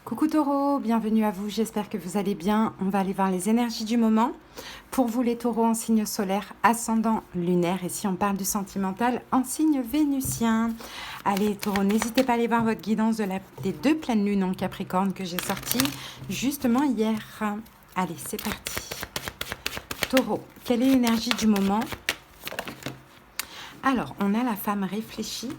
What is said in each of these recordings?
Coucou Taureau, bienvenue à vous, j'espère que vous allez bien. On va aller voir les énergies du moment. Pour vous les taureaux en signe solaire, ascendant lunaire, et si on parle du sentimental, en signe vénusien. Allez Taureau, n'hésitez pas à aller voir votre guidance des 2 pleines lunes en Capricorne que j'ai sorties justement hier. Allez, c'est parti. Taureau, quelle est l'énergie du moment? Alors, on a la femme réfléchie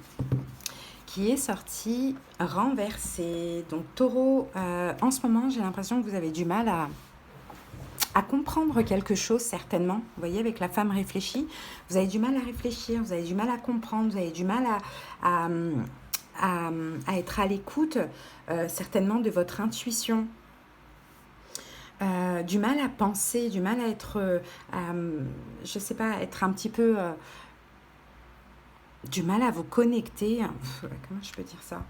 qui est sortie renversée. Donc Taureau, en ce moment, j'ai l'impression que vous avez du mal à comprendre quelque chose, certainement. Vous voyez, avec la femme réfléchie, vous avez du mal à réfléchir, vous avez du mal à comprendre, vous avez du mal à, à être à l'écoute, certainement, de votre intuition. Du mal à penser, du mal à être, je sais pas, être un petit peu... du mal à vous connecter. Comment je peux dire ça?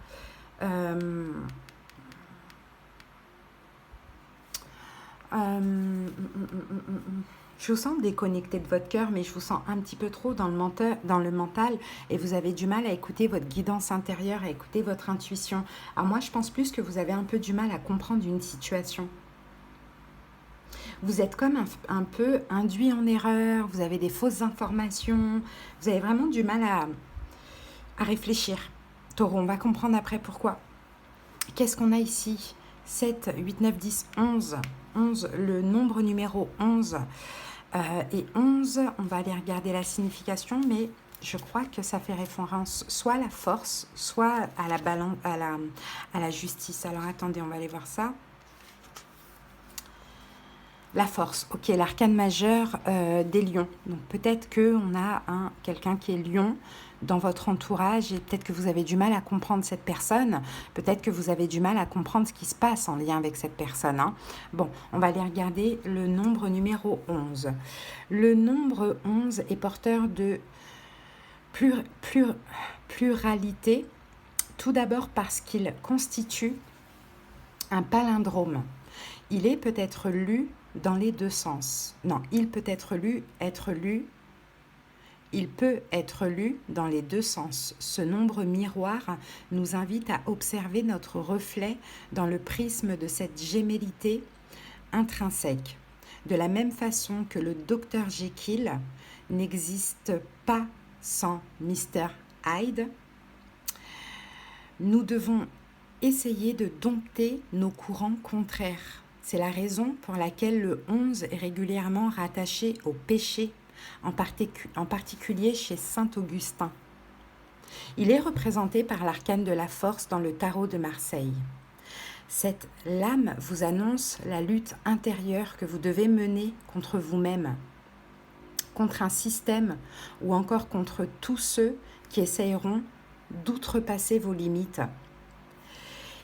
Je vous sens déconnecté de votre cœur, mais je vous sens un petit peu trop dans le mental et vous avez du mal à écouter votre guidance intérieure, à écouter votre intuition. Alors moi, je pense plus que vous avez un peu du mal à comprendre une situation. Vous êtes comme un peu induit en erreur, vous avez des fausses informations, vous avez vraiment du mal à réfléchir. Taureau, on va comprendre après pourquoi. Qu'est-ce qu'on a ici? 7, 8, 9, 10, 11. 11, le nombre numéro 11. Et 11, on va aller regarder la signification, mais je crois que ça fait référence soit à la force, soit à la balance, à la justice. Alors attendez, on va aller voir ça. La force, ok, l'arcane majeur des lions. Donc peut-être qu'on a quelqu'un qui est lion dans votre entourage et peut-être que vous avez du mal à comprendre cette personne. Peut-être que vous avez du mal à comprendre ce qui se passe en lien avec cette personne. Bon, on va aller regarder le nombre numéro 11. Le nombre 11 est porteur de pluralité. Tout d'abord parce qu'il constitue un palindrome. Il est peut-être lu dans les deux sens. Non, il peut être lu, il peut être lu dans les deux sens. Ce nombre miroir nous invite à observer notre reflet dans le prisme de cette gémellité intrinsèque. De la même façon que le docteur Jekyll n'existe pas sans Mr. Hyde, nous devons essayer de dompter nos courants contraires. C'est la raison pour laquelle le 11 est régulièrement rattaché au péché, en particulier chez saint Augustin. Il est représenté par l'arcane de la force dans le tarot de Marseille. Cette lame vous annonce la lutte intérieure que vous devez mener contre vous-même, contre un système ou encore contre tous ceux qui essayeront d'outrepasser vos limites.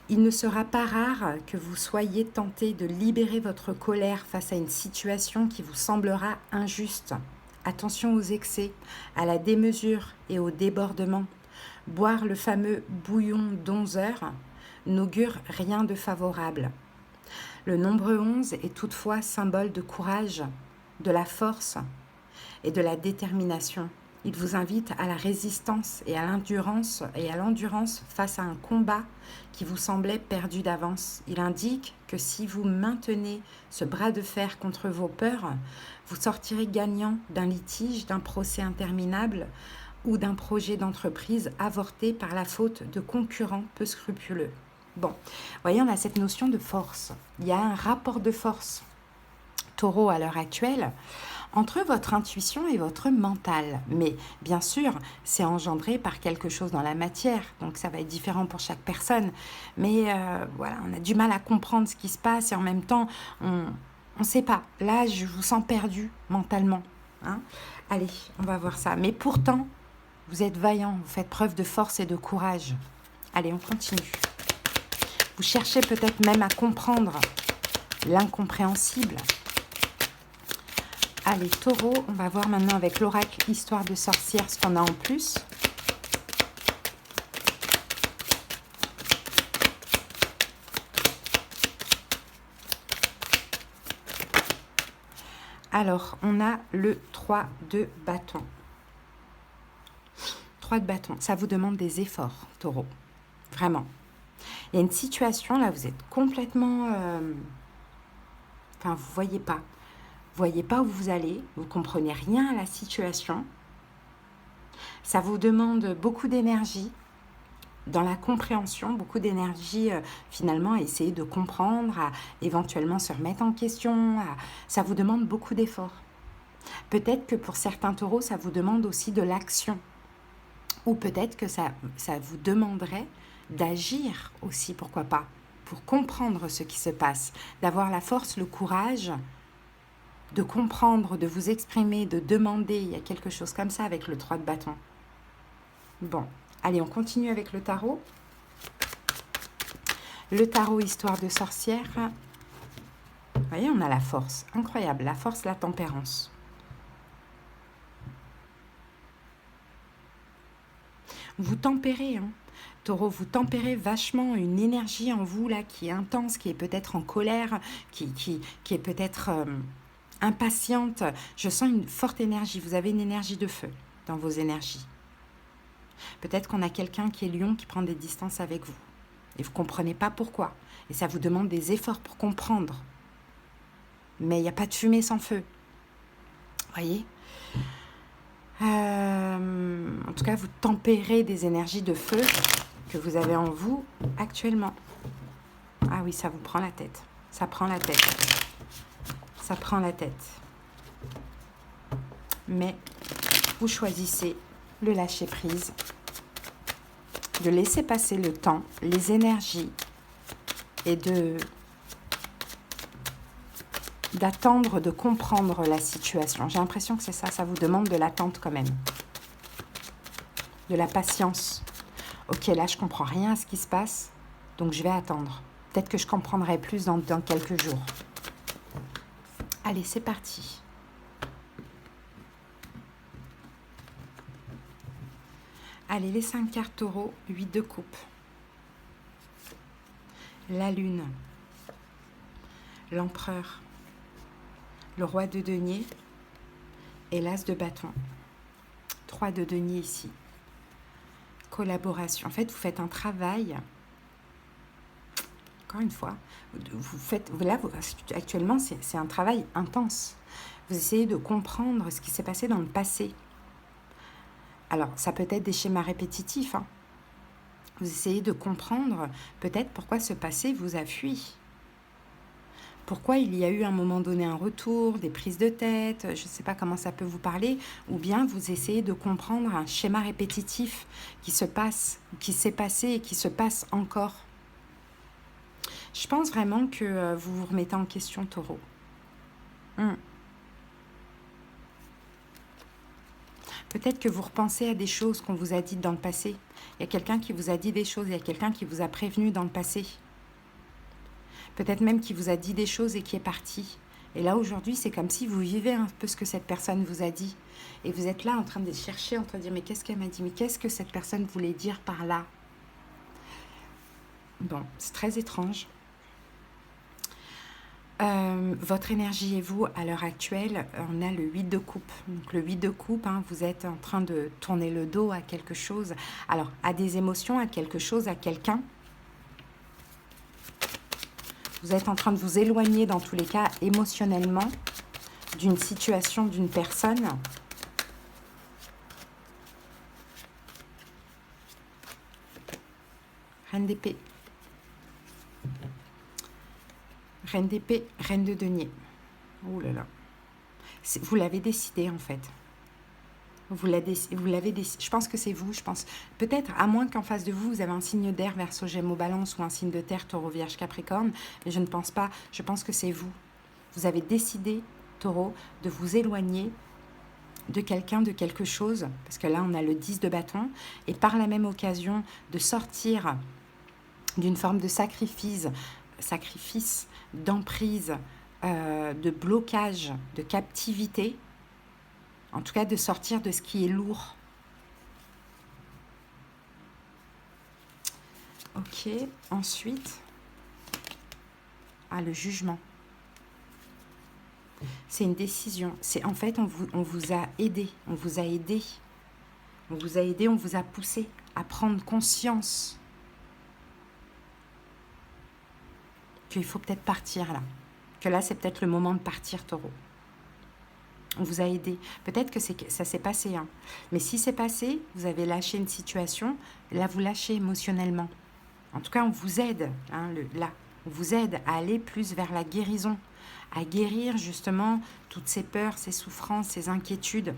Il ne sera pas rare que vous soyez tenté de libérer votre colère face à une situation qui vous semblera injuste. Attention aux excès, à la démesure et au débordement. Boire le fameux bouillon d'11 heures n'augure rien de favorable. Le nombre 11 est toutefois symbole de courage, de la force et de la détermination. Il vous invite à la résistance et à l'endurance face à un combat qui vous semblait perdu d'avance. Il indique que si vous maintenez ce bras de fer contre vos peurs, vous sortirez gagnant d'un litige, d'un procès interminable ou d'un projet d'entreprise avorté par la faute de concurrents peu scrupuleux. Bon, vous voyez, on a cette notion de force. Il y a un rapport de force, Taureau, à l'heure actuelle, entre votre intuition et votre mental. Mais bien sûr, c'est engendré par quelque chose dans la matière, donc ça va être différent pour chaque personne. Mais voilà, on a du mal à comprendre ce qui se passe et en même temps, on ne sait pas. Là, je vous sens perdu mentalement. Allez, on va voir ça. Mais pourtant, vous êtes vaillant, vous faites preuve de force et de courage. Allez, on continue. Vous cherchez peut-être même à comprendre l'incompréhensible. Allez, Taureau, on va voir maintenant avec l'oracle Histoire de sorcière ce qu'on a en plus. Alors, on a le 3 de bâton. 3 de bâton, ça vous demande des efforts, Taureau. Vraiment. Il y a une situation, là, vous êtes complètement... Enfin, vous ne voyez pas. Vous ne voyez pas où vous allez, vous ne comprenez rien à la situation. Ça vous demande beaucoup d'énergie dans la compréhension, beaucoup d'énergie finalement à essayer de comprendre, à éventuellement se remettre en question. Ça vous demande beaucoup d'efforts. Peut-être que pour certains taureaux, ça vous demande aussi de l'action. Ou peut-être que ça vous demanderait d'agir aussi, pourquoi pas, pour comprendre ce qui se passe, d'avoir la force, le courage de comprendre, de vous exprimer, de demander. Il y a quelque chose comme ça avec le 3 de bâton. Bon, allez, on continue avec le tarot. Le tarot histoire de sorcière. Vous voyez, on a la force, incroyable, la force, la tempérance. Vous tempérez, hein. Taureau, vous tempérez vachement une énergie en vous là qui est intense, qui est peut-être en colère, qui est peut-être impatiente. Je sens une forte énergie. Vous avez une énergie de feu dans vos énergies. Peut-être qu'on a quelqu'un qui est lion qui prend des distances avec vous. Et vous ne comprenez pas pourquoi. Et ça vous demande des efforts pour comprendre. Mais il n'y a pas de fumée sans feu. Vous voyez ? En tout cas, vous tempérez des énergies de feu que vous avez en vous actuellement. Ah oui, ça vous prend la tête. Ça prend la tête. Ça prend la tête. Mais vous choisissez le lâcher-prise, de laisser passer le temps, les énergies et d'attendre, de comprendre la situation. J'ai l'impression que c'est ça, ça vous demande de l'attente quand même. De la patience. Ok, là, je ne comprends rien à ce qui se passe, donc je vais attendre. Peut-être que je comprendrai plus dans quelques jours. Allez, c'est parti. Allez, les 5 cartes taureau, 8 de coupe. La lune. L'empereur. Le roi de denier et l'as de bâton. 3 de denier ici. Collaboration. En fait, vous faites un travail. Encore une fois, vous faites, là, actuellement, c'est un travail intense. Vous essayez de comprendre ce qui s'est passé dans le passé. Alors, ça peut être des schémas répétitifs. Hein. Vous essayez de comprendre peut-être pourquoi ce passé vous a fui. Pourquoi il y a eu à un moment donné un retour, des prises de tête, je ne sais pas comment ça peut vous parler, ou bien vous essayez de comprendre un schéma répétitif qui se passe, qui s'est passé et qui se passe encore. Je pense vraiment que vous vous remettez en question, taureau. Peut-être que vous repensez à des choses qu'on vous a dites dans le passé. Il y a quelqu'un qui vous a dit des choses, il y a quelqu'un qui vous a prévenu dans le passé. Peut-être même qui vous a dit des choses et qui est parti. Et là, aujourd'hui, c'est comme si vous vivez un peu ce que cette personne vous a dit. Et vous êtes là en train de chercher, en train de dire, mais qu'est-ce qu'elle m'a dit? Mais qu'est-ce que cette personne voulait dire par là? Bon, c'est très étrange. Votre énergie et vous, à l'heure actuelle, on a le 8 de coupe. Donc le 8 de coupe, hein, vous êtes en train de tourner le dos à quelque chose. Alors, à des émotions, à quelque chose, à quelqu'un. Vous êtes en train de vous éloigner, dans tous les cas, émotionnellement, d'une situation, d'une personne. Reine d'épée. Reine d'épée, reine de denier. Ouh là là. Vous l'avez décidé, en fait. Vous l'avez décidé. Je pense que c'est vous. Je pense peut-être, à moins qu'en face de vous, vous avez un signe d'air, Verseau, Gémeaux, Balance, ou un signe de terre, Taureau, Vierge, Capricorne. Mais je ne pense pas. Je pense que c'est vous. Vous avez décidé, Taureau, de vous éloigner de quelqu'un, de quelque chose. Parce que là, on a le 10 de bâton. Et par la même occasion, de sortir d'une forme de sacrifice, d'emprise, de blocage, de captivité. En tout cas, de sortir de ce qui est lourd. Ok, ensuite, le jugement. C'est une décision. C'est en fait, on vous a aidé. On vous a aidé. On vous a aidé, on vous a poussé à prendre conscience qu'il faut peut-être partir là. Que là, c'est peut-être le moment de partir, Taureau. On vous a aidé. Peut-être que ça s'est passé. Hein. Mais si c'est passé, vous avez lâché une situation, là, vous lâchez émotionnellement. En tout cas, on vous aide, hein, là. On vous aide à aller plus vers la guérison, à guérir justement toutes ces peurs, ces souffrances, ces inquiétudes.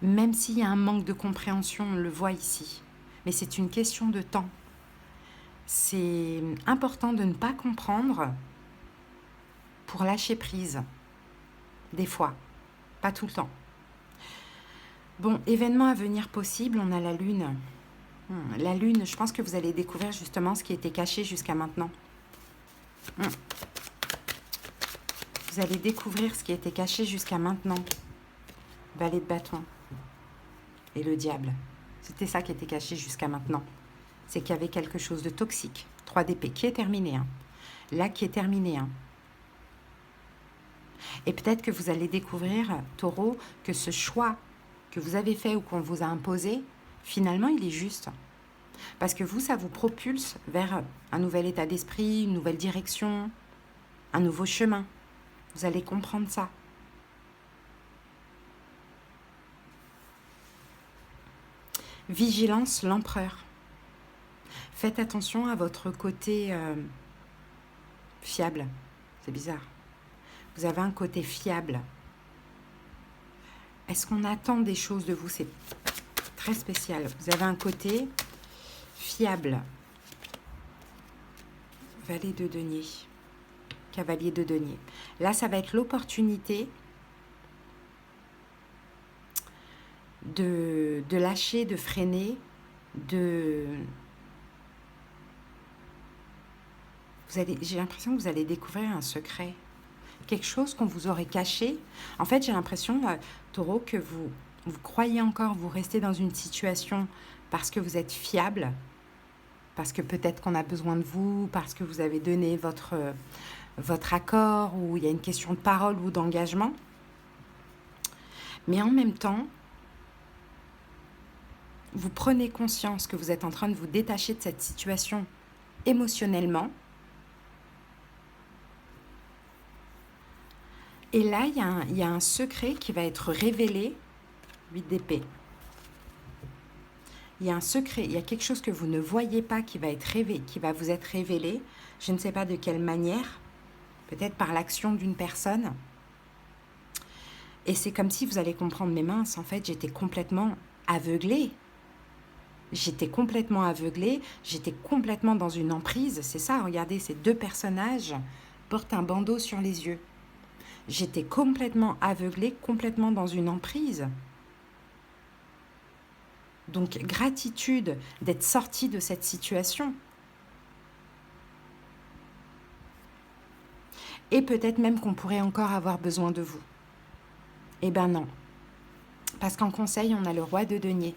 Même s'il y a un manque de compréhension, on le voit ici. Mais c'est une question de temps. C'est important de ne pas comprendre pour lâcher prise. Des fois, pas tout le temps. Bon, événement à venir possible, on a la Lune. La Lune, je pense que vous allez découvrir justement ce qui était caché jusqu'à maintenant. Vous allez découvrir ce qui était caché jusqu'à maintenant. Valet de bâton. Et le diable. C'était ça qui était caché jusqu'à maintenant. C'est qu'il y avait quelque chose de toxique. 3 d'épée qui est terminé. Hein. Là, qui est terminé. Hein. Et peut-être que vous allez découvrir, Taureau, que ce choix que vous avez fait ou qu'on vous a imposé, finalement, il est juste. Parce que vous, ça vous propulse vers un nouvel état d'esprit, une nouvelle direction, un nouveau chemin. Vous allez comprendre ça. Vigilance, l'empereur. Faites attention à votre côté fiable. C'est bizarre. Vous avez un côté fiable. Est-ce qu'on attend des choses de vous? C'est très spécial. Vous avez un côté fiable. Valet de denier. Cavalier de denier. Là, ça va être l'opportunité de lâcher, de freiner, j'ai l'impression que vous allez découvrir un secret. Quelque chose qu'on vous aurait caché. En fait, j'ai l'impression, Taureau, que vous croyez encore, vous restez dans une situation parce que vous êtes fiable, parce que peut-être qu'on a besoin de vous, parce que vous avez donné votre accord, ou il y a une question de parole ou d'engagement. Mais en même temps, vous prenez conscience que vous êtes en train de vous détacher de cette situation émotionnellement. Et là, il y a un secret qui va être révélé. 8 d'épée. Il y a un secret, il y a quelque chose que vous ne voyez pas qui va vous être révélé. Je ne sais pas de quelle manière. Peut-être par l'action d'une personne. Et c'est comme si vous allez comprendre, mes minces, en fait, j'étais complètement aveuglée. J'étais complètement aveuglée. J'étais complètement dans une emprise. C'est ça, regardez, ces 2 personnages portent un bandeau sur les yeux. J'étais complètement aveuglée, complètement dans une emprise. Donc, gratitude d'être sortie de cette situation. Et peut-être même qu'on pourrait encore avoir besoin de vous. Eh ben non. Parce qu'en conseil, on a le roi de denier.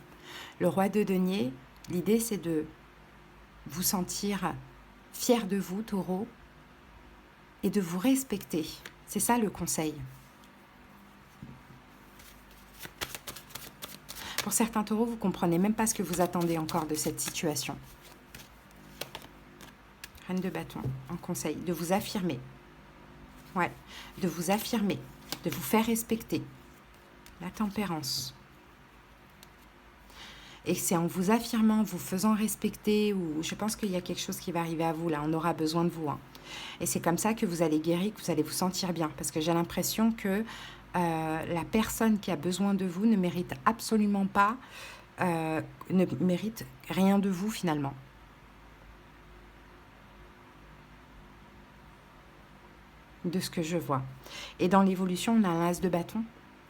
Le roi de denier, l'idée, c'est de vous sentir fier de vous, Taureau, et de vous respecter. C'est ça le conseil. Pour certains taureaux, vous ne comprenez même pas ce que vous attendez encore de cette situation. Reine de bâton, un conseil, de vous affirmer. Ouais, de vous affirmer, de vous faire respecter. La tempérance. Et c'est en vous affirmant, en vous faisant respecter, ou je pense qu'il y a quelque chose qui va arriver à vous, là, on aura besoin de vous. Hein. Et c'est comme ça que vous allez guérir, que vous allez vous sentir bien. Parce que j'ai l'impression que la personne qui a besoin de vous ne mérite absolument pas, ne mérite rien de vous finalement. De ce que je vois. Et dans l'évolution, on a un as de bâton.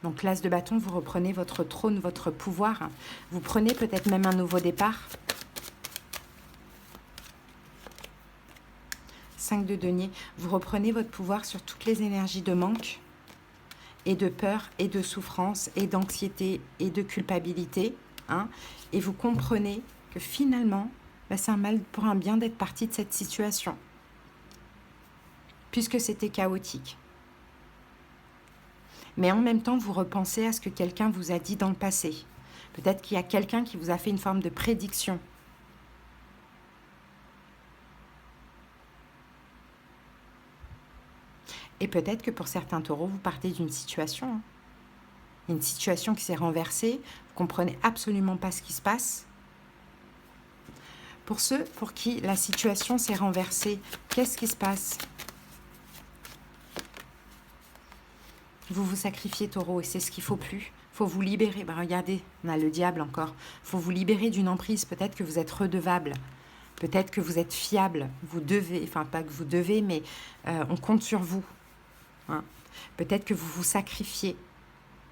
Donc l'as de bâton, vous reprenez votre trône, votre pouvoir. Vous prenez peut-être même un nouveau départ. 5 de denier. Vous reprenez votre pouvoir sur toutes les énergies de manque et de peur et de souffrance et d'anxiété et de culpabilité. Hein, et vous comprenez que finalement, c'est un mal pour un bien d'être parti de cette situation. Puisque c'était chaotique. Mais en même temps, vous repensez à ce que quelqu'un vous a dit dans le passé. Peut-être qu'il y a quelqu'un qui vous a fait une forme de prédiction. Et peut-être que pour certains taureaux, vous partez d'une situation. Hein. Une situation qui s'est renversée. Vous comprenez absolument pas ce qui se passe. Pour ceux pour qui la situation s'est renversée, qu'est-ce qui se passe? Vous vous sacrifiez, taureau, et c'est ce qu'il ne faut plus. Il faut vous libérer. Ben, regardez, on a le diable encore. Il faut vous libérer d'une emprise. Peut-être que vous êtes redevable. Peut-être que vous êtes fiable. Vous devez, enfin pas que vous devez, mais on compte sur vous. Hein. Peut-être que vous vous sacrifiez.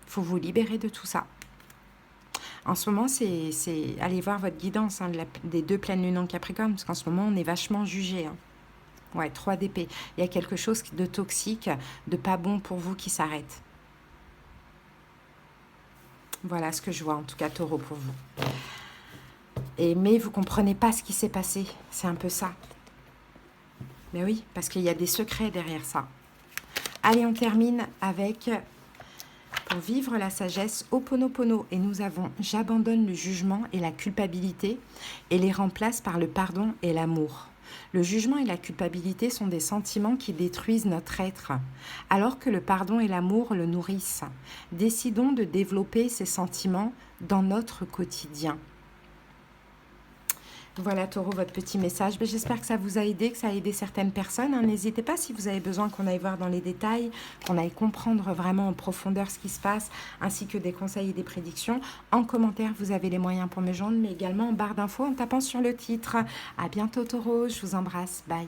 Il faut vous libérer de tout ça. En ce moment, c'est allez voir votre guidance hein, des 2 pleines lunes en Capricorne, parce qu'en ce moment, on est vachement jugé. Hein. Ouais, 3 d'épée. Il y a quelque chose de toxique, de pas bon pour vous qui s'arrête. Voilà ce que je vois, en tout cas, taureau, pour vous. Mais vous ne comprenez pas ce qui s'est passé. C'est un peu ça. Mais oui, parce qu'il y a des secrets derrière ça. Allez, on termine avec... Pour vivre la sagesse, Ho'oponopono. Et nous avons « J'abandonne le jugement et la culpabilité et les remplace par le pardon et l'amour ». Le jugement et la culpabilité sont des sentiments qui détruisent notre être, alors que le pardon et l'amour le nourrissent. Décidons de développer ces sentiments dans notre quotidien. Voilà, taureau, votre petit message. J'espère que ça vous a aidé, que ça a aidé certaines personnes. Hein. N'hésitez pas si vous avez besoin qu'on aille voir dans les détails, qu'on aille comprendre vraiment en profondeur ce qui se passe, ainsi que des conseils et des prédictions. En commentaire, vous avez les moyens pour me joindre, mais également en barre d'infos en tapant sur le titre. À bientôt, taureau. Je vous embrasse. Bye.